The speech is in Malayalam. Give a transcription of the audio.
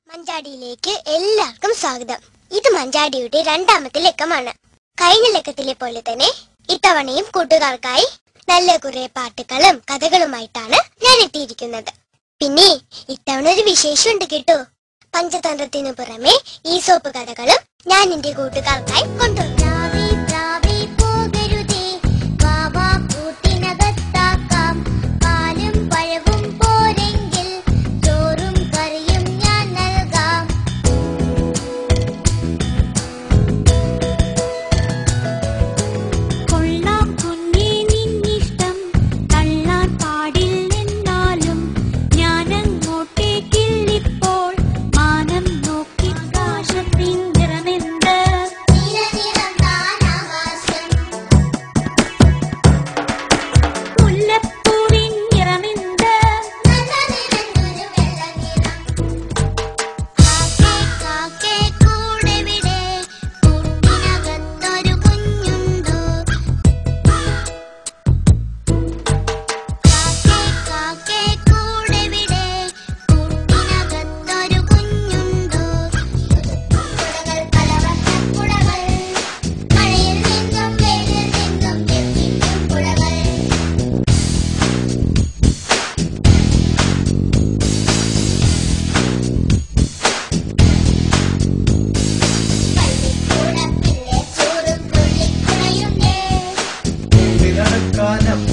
മഞ്ചാടിയിലേക്ക് എല്ലാവർക്കും സ്വാഗതം. ഇത് മഞ്ചാടിയുടെ രണ്ടാമത്തെ ലക്കമാണ്. കഴിഞ്ഞ ലക്കത്തിലെ പോലെ തന്നെ ഇത്തവണയും കൂട്ടുകാർക്കായി നല്ല കുറെ പാട്ടുകളും കഥകളുമായിട്ടാണ് ഞാൻ എത്തിയിരിക്കുന്നത്. പിന്നെ ഇത്തവണ ഒരു വിശേഷമുണ്ട് കേട്ടോ. പഞ്ചതന്ത്രത്തിനു പുറമെ ഈ സോപ്പ് കഥകളും ഞാൻ എന്റെ കൂട്ടുകാർക്കായി കൊണ്ടുവന്നു. Gonna